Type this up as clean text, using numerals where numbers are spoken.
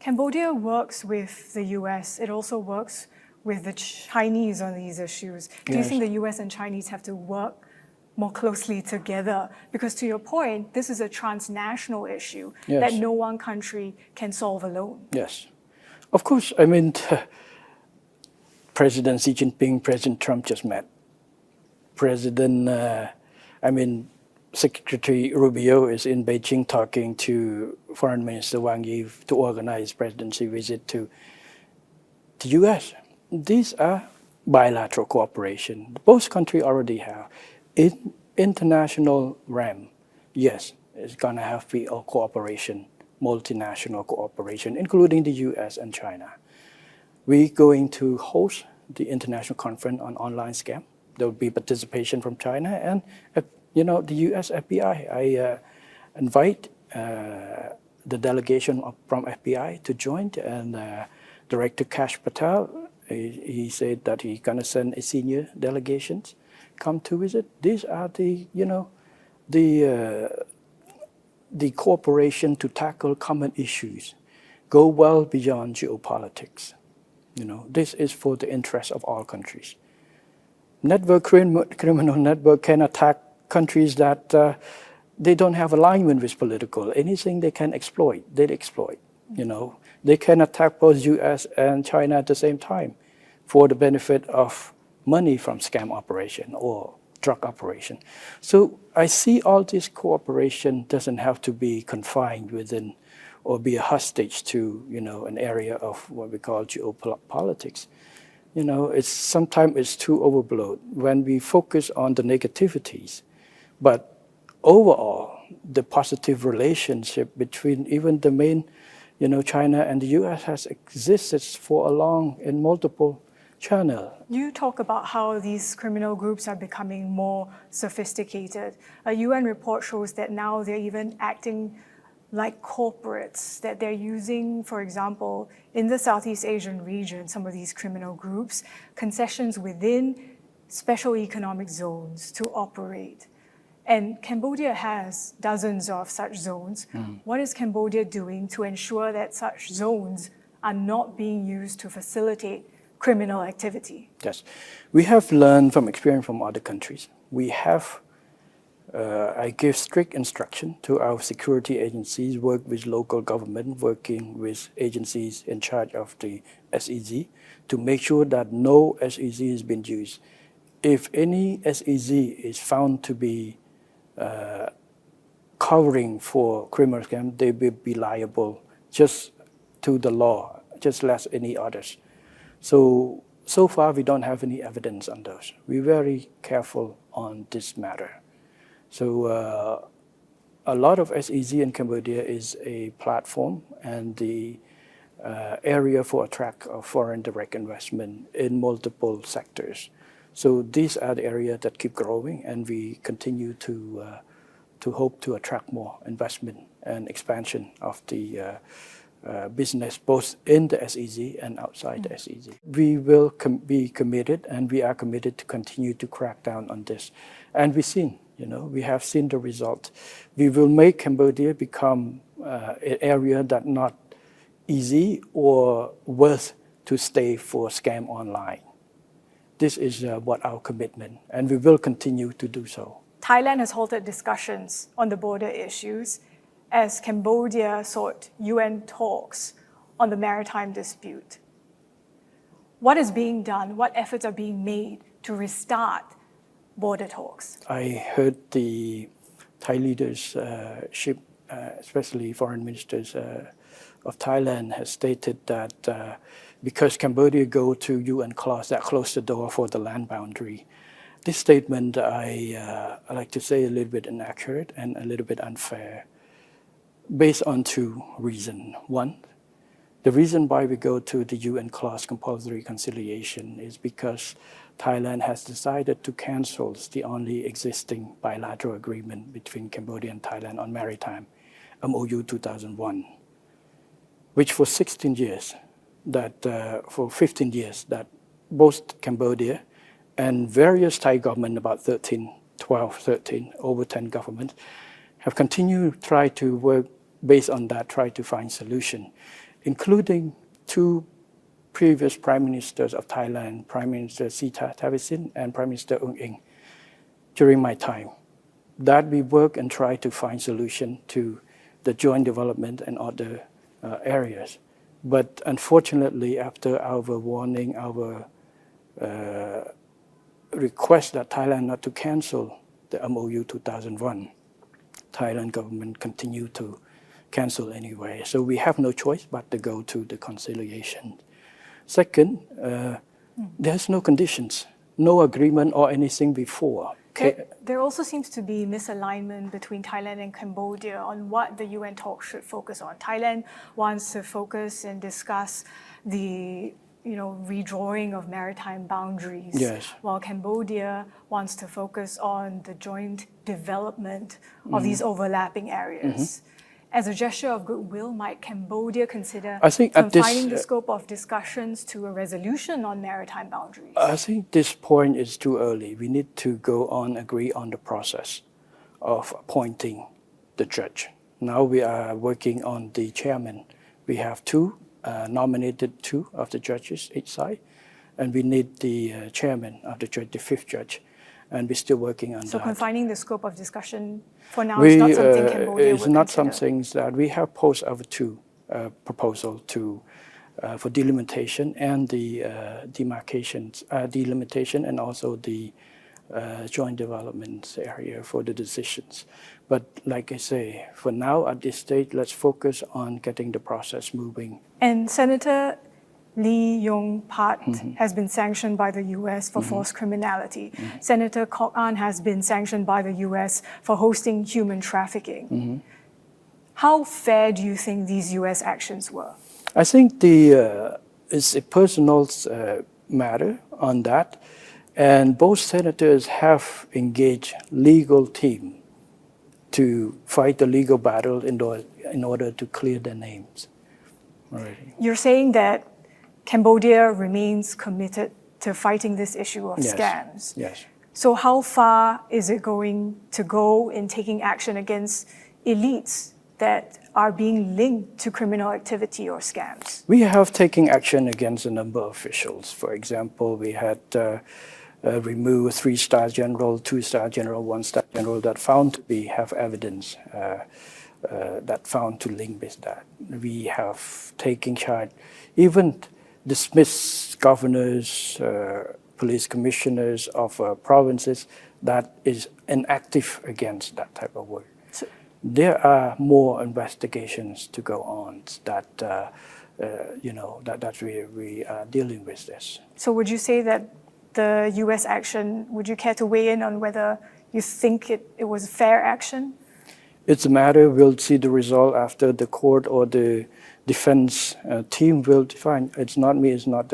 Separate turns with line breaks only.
Cambodia works with the US. It also works with the Chinese on these issues. Do you think the US and Chinese have to work more closely together? Because to your point, this is a transnational issue that no one country can solve alone.
Yes. Of course, I mean, President Xi Jinping, President Trump just met. Secretary Rubio is in Beijing talking to Foreign Minister Wang Yi to organize presidency visit to the US. These are bilateral cooperation. Both countries already have. In international realm, yes, it's going to have to be a cooperation, multinational cooperation, including the US and China. We're going to host the international conference on online scam. There will be participation from China and the US FBI. I invite the delegation from FBI to join, and Director Kash Patel, he said that he's going to send a senior delegation come to visit. These are the cooperation to tackle common issues, go well beyond geopolitics. This is for the interest of all countries. Criminal network can attack countries that they don't have alignment with political. Anything they can exploit, they exploit. They can attack both US and China at the same time for the benefit of money from scam operation or drug operation. So I see all this cooperation doesn't have to be confined within or be a hostage to an area of what we call geopolitics. Sometimes it's too overblown when we focus on the negativities. But overall, the positive relationship between even the main, China and the US has existed for a long in multiple channels.
You talk about how these criminal groups are becoming more sophisticated. A UN report shows that now they're even acting like corporates, that they're using, for example, in the Southeast Asian region, some of these criminal groups, concessions within special economic zones to operate. And Cambodia has dozens of such zones. What is Cambodia doing to ensure that such zones are not being used to facilitate criminal activity?
Yes, we have learned from experience from other countries. We have, I give strict instruction to our security agencies, work with local government, working with agencies in charge of the SEZ to make sure that no SEZ has been used. If any SEZ is found to be covering for criminal scam, they will be liable just to the law, just as any others. So far we don't have any evidence on those. We're very careful on this matter. So a lot of SEZ in Cambodia is a platform and the area for attract of foreign direct investment in multiple sectors. So these are the areas that keep growing, and we continue to hope to attract more investment and expansion of the business, both in the SEZ and outside the SEZ. We will be committed, and we are committed to continue to crack down on this. And we have seen the result. We will make Cambodia become an area that not easy or worth to stay for scam online. This is what our commitment, and we will continue to do so.
Thailand has halted discussions on the border issues as Cambodia sought UN talks on the maritime dispute. What is being done? What efforts are being made to restart border talks?
I heard the Thai leadership, especially foreign ministers of Thailand, has stated that because Cambodia go to UN clause that close the door for the land boundary. This statement, I like to say, a little bit inaccurate and a little bit unfair, based on two reasons. One, the reason why we go to the UN clause compulsory reconciliation is because Thailand has decided to cancel the only existing bilateral agreement between Cambodia and Thailand on maritime, MOU 2001, which for 16 years, for 15 years, that both Cambodia and various Thai governments, about 13, over 10 governments, have continued to try to work based on that, try to find solution. including two previous Prime Ministers of Thailand, Prime Minister Sita Thavisin and Prime Minister Ung Eng, during my time, that we work and try to find solution to the joint development and other areas. But unfortunately, after our warning, our request that Thailand not to cancel the MOU 2001, Thailand government continued to cancel anyway. So we have no choice but to go to the conciliation. Second, there's no conditions, no agreement or anything before.
There also seems to be misalignment between Thailand and Cambodia on what the UN talks should focus on. Thailand wants to focus and discuss the redrawing of maritime boundaries,
yes,
while Cambodia wants to focus on the joint development of these overlapping areas. As a gesture of goodwill, might Cambodia consider confining the scope of discussions to a resolution on maritime boundaries?
I think this point is too early. We need to go on, agree on the process of appointing the judge. Now we are working on the chairman. We have nominated two of the judges each side, and we need the chairman of the judge, the fifth judge, and we're still working on that.
So confining the scope of discussion for now is not something Cambodia
It's
would
not
consider.
something that we have posed our two proposal for delimitation and the delimitation and also the joint development area for the decisions. But like I say, for now at this stage, let's focus on getting the process moving.
And Senator Lee Yong-pat has been sanctioned by the US for forced criminality. Senator Kok An has been sanctioned by the US for hosting human trafficking. How fair do you think these US actions were?
I think it's a personal matter on that. And both senators have engaged legal team to fight the legal battle in order to clear their names. Already.
You're saying that Cambodia remains committed to fighting this issue of scams.
Yes.
So how far is it going to go in taking action against elites that are being linked to criminal activity or scams?
We have taken action against a number of officials. For example, we had removed 3-star general, 2-star general, 1-star general that found to have evidence that found to link with that. We have taken charge, even dismissed governors, police commissioners of provinces that is inactive against that type of work. So, there are more investigations to go on that we are dealing with this.
So would you say that the US action, would you care to weigh in on whether you think it was fair action?
It's a matter, we'll see the result after the court or the defense team will define. It's not me, it's not the